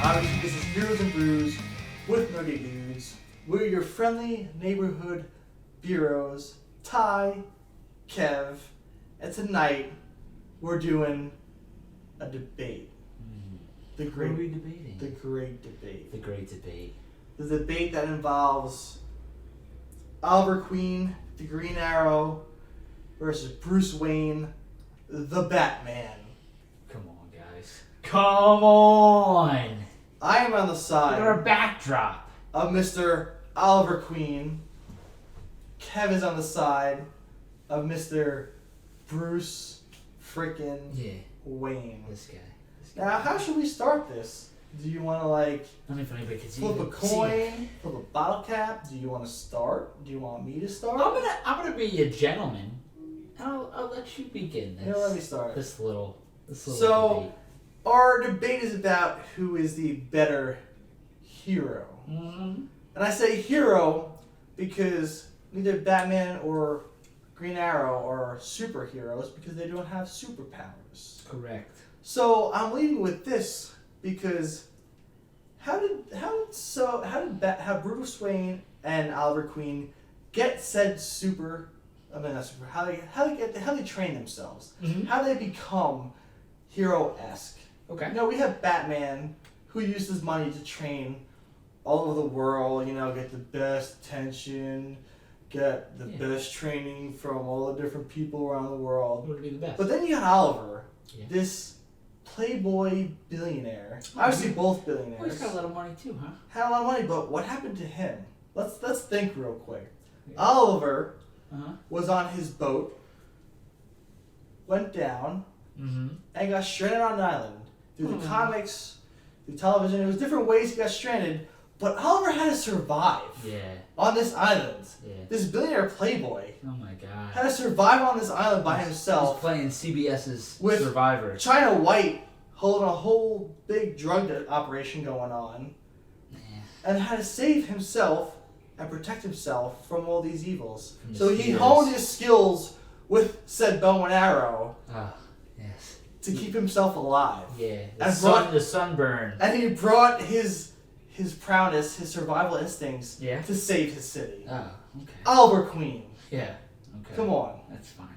Obviously, this is Beeroes and Brews with nerdy dudes. We're your friendly neighborhood Beeroes, Ty, Kev, and tonight we're doing a debate. The great, what are we debating? The great debate. The great debate. The debate that involves Oliver Queen, the Green Arrow, versus Bruce Wayne, the Batman. Come on, guys. Come on! I am on the Look side at our backdrop. of Mr. Oliver Queen. Kev is on the side of Mr. Bruce frickin' Wayne. This guy. Now, how should we start this? Do you want to I don't know if anybody can see flip a it. coin, flip a bottle cap? Do you want to start? Do you want me to start? I'm gonna be a gentleman. I'll let you begin this. Let me start. This little So, debate. our debate is about who is the better hero. Mm-hmm. And I say hero because neither Batman or Green Arrow are superheroes because they don't have superpowers. Correct. So I'm leading with this because how did Bruce Wayne and Oliver Queen get said how they train themselves? Mm-hmm. How they become hero-esque? Okay. We have Batman who used his money to train all over the world, get the best attention, get the best training from all the different people around the world. Who would be the best? But then you got Oliver, Yeah. this playboy billionaire. Obviously both billionaires. Well, he's got a lot of money too, huh? Had a lot of money, but what happened to him? Let's think real quick. Yeah. Oliver Uh-huh. was on his boat, went down, Mm-hmm. and got stranded on an island. Through the comics, through television, there was different ways he got stranded, but Oliver had to survive on this island. Yeah. This billionaire playboy Oh my God. had to survive on this island by He's himself. playing CBS's With Survivor. China White holding a whole big drug operation going on, Yeah. and had to save himself and protect himself from all these evils. From the So he spheres. honed his skills with said bow and arrow Oh, yes. to keep himself alive. Yeah. And The sunburn. And he brought his prowess, his survival instincts, Yeah. to save his city. Oh, okay. Oliver Queen. Yeah. Okay. Come on. That's fine.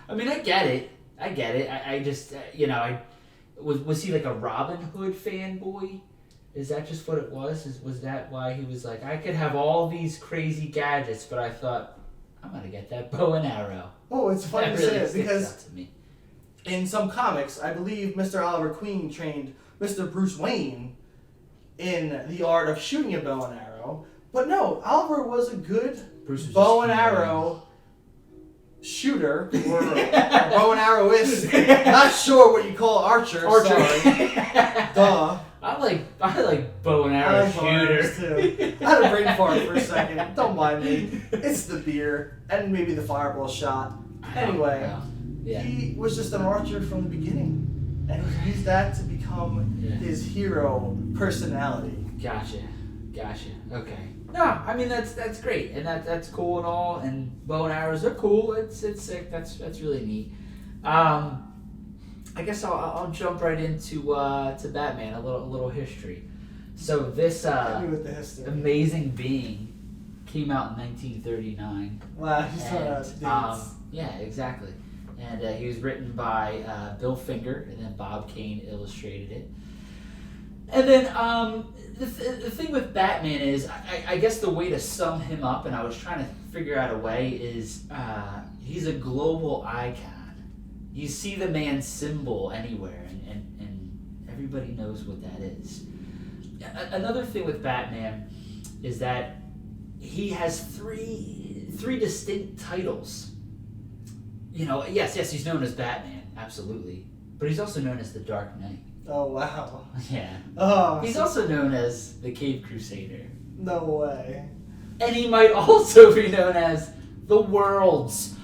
I mean, I get it. I just, was he like a Robin Hood fanboy? Is that just what it was? Was that why he was like, I could have all these crazy gadgets, but I thought, I'm going to get that bow and arrow. Oh, it's funny That to really say it sticks because out to me. in some comics, I believe Mr. Oliver Queen trained Mr. Bruce Wayne in the art of shooting a bow and arrow. But no, Oliver was a good Bruce was bow just and shooting arrow shooter, or a bow and arrowist. Not sure what you call archer. Sorry. Duh. I like bow and I arrow like bow and arrows shooter. too. I had a brain fart for a second. Don't mind me. It's the beer and maybe the fireball shot. Anyway, Yeah. he was just an archer from the beginning, and he used that to become his hero personality. Gotcha. Okay. No, I mean that's great, and that's cool and all, and bow and arrows are cool. It's sick. That's really neat. I guess I'll jump right into to Batman. A little history. So this Hit me with the history. amazing being came out in 1939. Wow, he's throwing out dates. Yeah, exactly. And he was written by Bill Finger, and then Bob Kane illustrated it. And then the thing with Batman is, I guess the way to sum him up, and I was trying to figure out a way, is he's a global icon. You see the man's symbol anywhere, and everybody knows what that is. Another thing with Batman is that he has three distinct titles. Yes, he's known as Batman, absolutely. But he's also known as the Dark Knight. Oh, wow. Yeah. Oh, He's also known as the Cave Crusader. no way. And he might also be known as the world's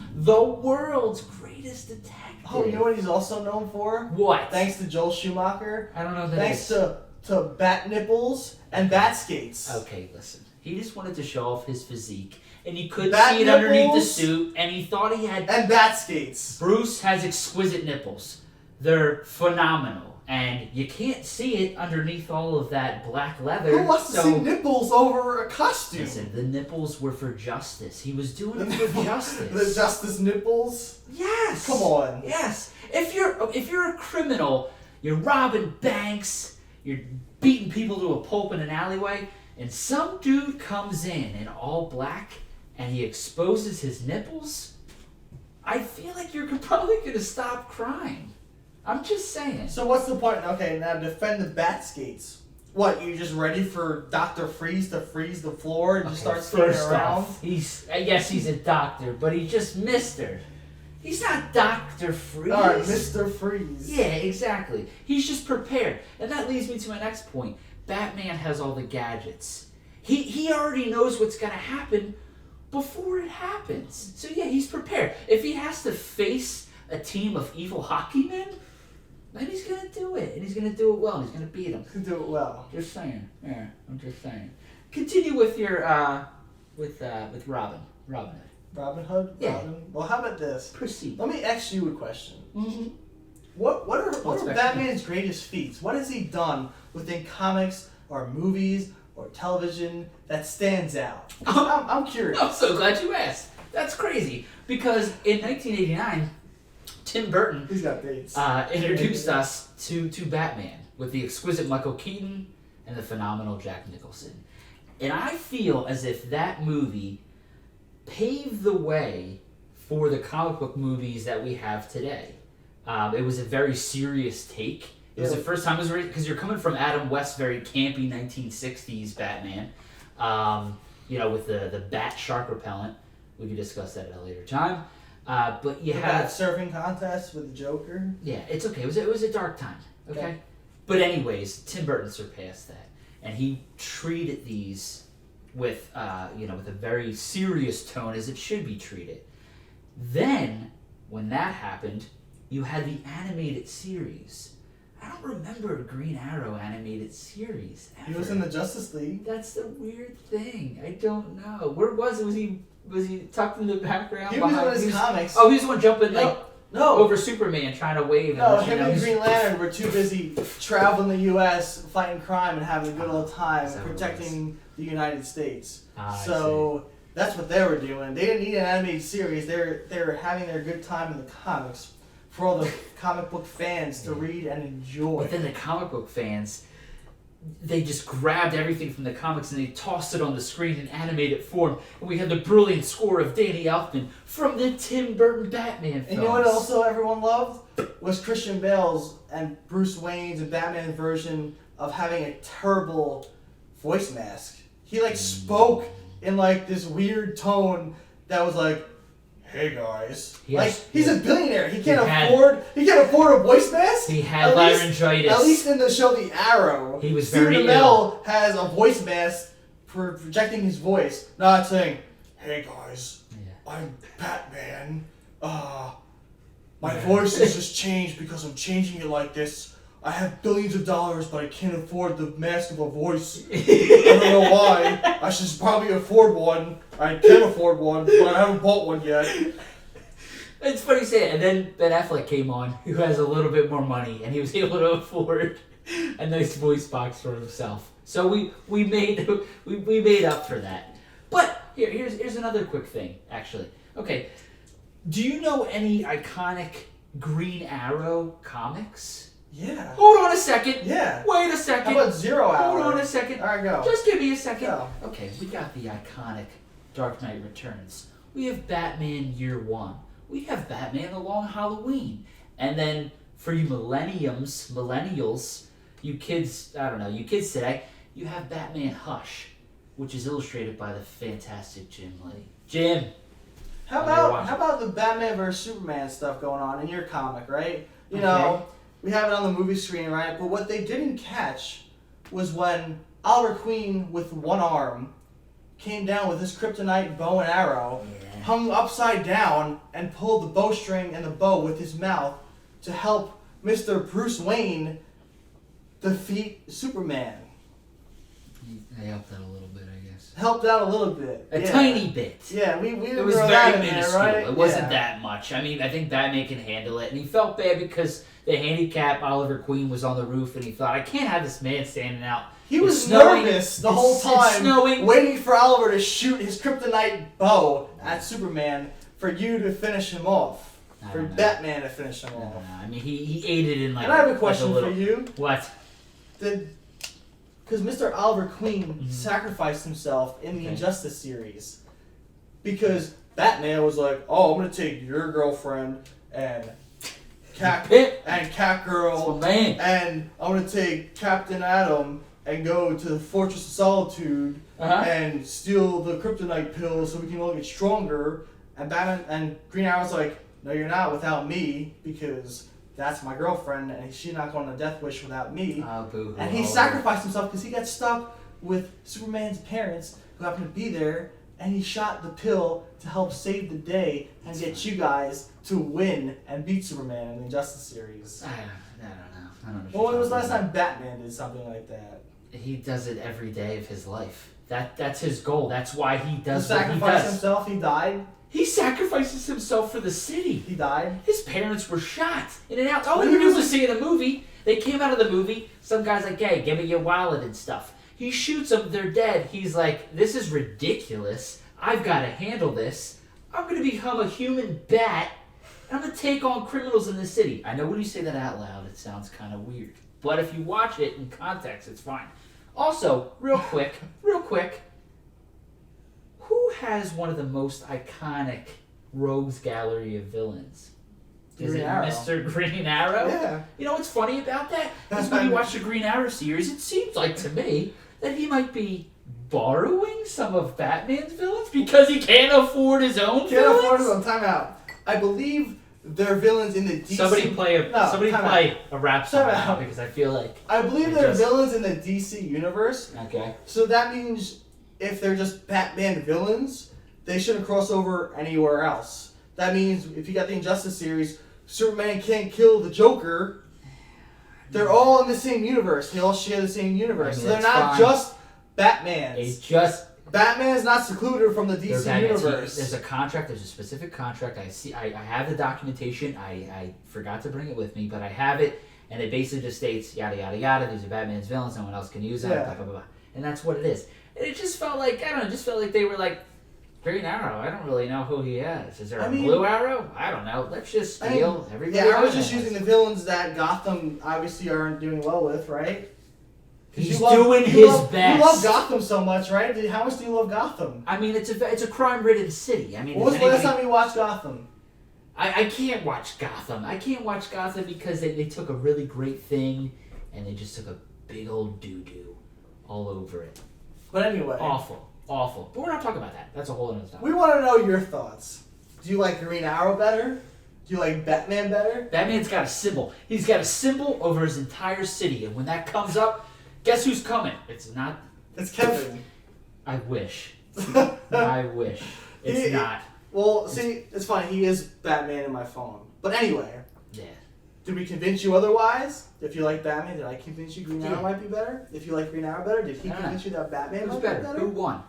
greatest detective. Oh, you know what he's also known for? What? Thanks to Joel Schumacher. I don't know what that Thanks is. to bat nipples and bat skates. Okay, listen. He just wanted to show off his physique, and you couldn't Bat see it underneath the nipples suit, and he thought he had... And bat skates. Bruce has exquisite nipples. They're phenomenal. And you can't see it underneath all of that black leather. Who wants to see nipples over a costume? Listen, the nipples were for justice. He was doing it for justice. The justice nipples? Yes. Come on. Yes. If you're a criminal, you're robbing banks, you're beating people to a pulp in an alleyway, and some dude comes in all black and he exposes his nipples, I feel like you're probably going to stop crime. I'm just saying. So what's the point? Okay, now defend the bat skates. What, you just ready for Dr. Freeze to freeze the floor and just start skating around? I guess he's a doctor, but he's just Mr. He's not Dr. Freeze. Alright, Mr. Freeze. Yeah, exactly. He's just prepared. And that leads me to my next point. Batman has all the gadgets. He already knows what's going to happen before it happens. So yeah, he's prepared. If he has to face a team of evil hockey men, then he's going to do it. And he's going to do it well. And he's going to beat them. He's going to do it well. Just saying. Yeah, I'm just saying. Continue with your, with Robin. Robin Hood. Robin Hood? Yeah. Robin? Well, how about this? Proceed. Let me ask you a question. Mm-hmm. What are Batman's greatest feats? What has he done within comics or movies or television that stands out? I'm curious. I'm so glad you asked. That's crazy. Because in 1989, Tim Burton He's got dates. Introduced us to Batman with the exquisite Michael Keaton and the phenomenal Jack Nicholson. And I feel as if that movie paved the way for the comic book movies that we have today. It was a very serious take. It was the first time, because you're coming from Adam West's very campy 1960s Batman, with the bat shark repellent. We could discuss that at a later time. But you had that surfing contest with the Joker. Yeah, it's okay. It was a dark time. Okay? But anyways, Tim Burton surpassed that, and he treated these with with a very serious tone, as it should be treated. Then, when that happened, you had the animated series. I don't remember a Green Arrow animated series ever. He was in the Justice League. That's the weird thing. I don't know. Where was it? Was he tucked in the background? He was in his comics. Oh, he was the one jumping No. over Superman trying to wave. No, him and Green Lantern were too busy traveling the U.S., fighting crime, and having a good old time protecting the United States. So that's what they were doing. They didn't need an animated series. They were having their good time in the comics for all the comic book fans to read and enjoy. But then the comic book fans, they just grabbed everything from the comics and they tossed it on the screen in animated form. And we had the brilliant score of Danny Elfman from the Tim Burton Batman films. And you know what also everyone loved? Was Christian Bale's and Bruce Wayne's and Batman's version of having a terrible voice mask. He spoke in this weird tone that was hey guys. He's a billionaire. He can't afford a voice mask. He had laryngitis. At least in the show The Arrow, he was Stephen very Amell ill. has a voice mask for projecting his voice, not saying, "Hey guys, I'm Batman. My voice has just changed because I'm changing it like this. I have billions of dollars, but I can't afford the mask of a voice. I don't know why. I should probably afford one. I can afford one, but I haven't bought one yet." It's funny you say it. And then Ben Affleck came on, who has a little bit more money, and he was able to afford a nice voice box for himself. So we made up for that. But here's another quick thing, actually. Okay, do you know any iconic Green Arrow comics? Yeah. Hold on a second. Yeah. Wait a second. How about Zero Hour? Hold on a second. All right, go. Just give me a second. Go. Okay, we got the iconic Dark Knight Returns. We have Batman Year One. We have Batman The Long Halloween. And then for you millennials, you kids today, you have Batman Hush, which is illustrated by the fantastic Jim Lee. Jim. How about the Batman vs Superman stuff going on in your comic, right? You know, we have it on the movie screen, right? But what they didn't catch was when Oliver Queen with one arm came down with his kryptonite bow and arrow, hung upside down, and pulled the bowstring and the bow with his mouth to help Mr. Bruce Wayne defeat Superman. I helped out a little bit, I guess. Helped out a little bit. A tiny bit. Yeah, we It was throw very that in minuscule. there, right? It wasn't that much. I mean, I think Batman can handle it. And he felt bad because the handicap Oliver Queen was on the roof, and he thought, I can't have this man standing out. He was nervous the whole time, snowing. waiting for Oliver to shoot his kryptonite bow at Superman for you to finish him off. For Batman to finish him off. I mean, he ate it in like. And I have a question for you. What? Because Mr. Oliver Queen sacrificed himself in the Injustice series. Because Batman was like, oh, I'm going to take your girlfriend and Catgirl and I'm going to take Captain Atom and go to the Fortress of Solitude and steal the kryptonite pill so we can all get stronger. And Batman and Green Arrow's like, no, you're not without me because that's my girlfriend and she's not going to Death Wish without me. And he sacrificed himself because he got stuck with Superman's parents who happened to be there, and he shot the pill to help save the day and get you guys to win and beat Superman in the Injustice series. I don't know. Well, when was the last time Batman did something like that? He does it every day of his life. That's his goal. That's why he does what he does. Sacrifice himself? He died? He sacrifices himself for the city. He died? His parents were shot in and out. All we do was see in the movie. They came out of the movie. Some guy's like, hey, give me your wallet and stuff. He shoots them. They're dead. He's like, this is ridiculous. I've got to handle this. I'm going to become a human bat. And I'm going to take on criminals in the city. I know when you say that out loud, it sounds kind of weird. But if you watch it in context, it's fine. Also, real quick. Who has one of the most iconic rogues gallery of villains? Is it Mr. Green Arrow? Yeah. You know what's funny about that? Is when you watch the Green Arrow series, it seems like to me that he might be borrowing some of Batman's villains because he can't afford his own villains? Can't afford his own. Time out. I believe they're villains in the DC... Somebody play a rap song now because I feel like... I believe they're villains in the DC universe. Okay. So that means if they're just Batman villains, they shouldn't cross over anywhere else. That means if you got the Injustice series, Superman can't kill the Joker. They're all in the same universe. They all share the same universe. So they're not just Batmans. It's just... Batman is not secluded from the DC universe. There's a contract. There's a specific contract. I have the documentation. I forgot to bring it with me, but I have it. And it basically just states, yada, yada, yada. These are Batman's villains. No one else can use them. Blah, blah, blah, blah. And that's what it is. And it just felt like, I don't know, it just felt like they were like, Green Arrow, I don't really know who he is. Is there a Blue Arrow? I don't know. Let's just steal everybody. Yeah, I was just using the villains that Gotham obviously aren't doing well with, right? He's doing his best. You love Gotham so much, right? How much do you love Gotham? I mean, it's a crime-ridden city. I mean, when was the last time you watched Gotham? I can't watch Gotham. I can't watch Gotham because they took a really great thing and they just took a big old doo-doo all over it. But anyway. Awful. But we're not talking about that. That's a whole other topic. We want to know your thoughts. Do you like Green Arrow better? Do you like Batman better? Batman's got a symbol. He's got a symbol over his entire city. And when that comes up, guess who's coming? It's not... It's Kevin. I wish. I wish. It's not. Well, see, it's funny. He is Batman in my phone. But anyway. Yeah. Did we convince you otherwise? If you like Batman, did I convince you Green Arrow might be better? If you like Green Arrow better, did he convince you that Batman might be better? Who won?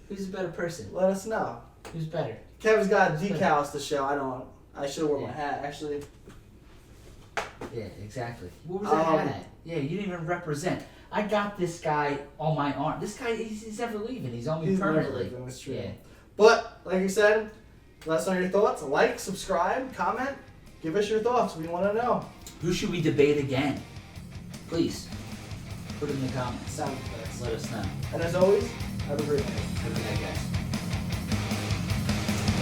Who's a better person? Let us know. Who's better? Kevin's got decals to show. I should have worn my hat, actually. Yeah, exactly. What was that hat at? Yeah, you didn't even represent. I got this guy on my arm. This guy, he's never leaving. He's on me permanently. Never leaving, that's true. Yeah. But, like I said, let us know your thoughts. Like, subscribe, comment. Give us your thoughts. We want to know. Who should we debate again? Please, put it in the comments. Sound effects. Let us know. And as always, have a great night. Have a good night, guys.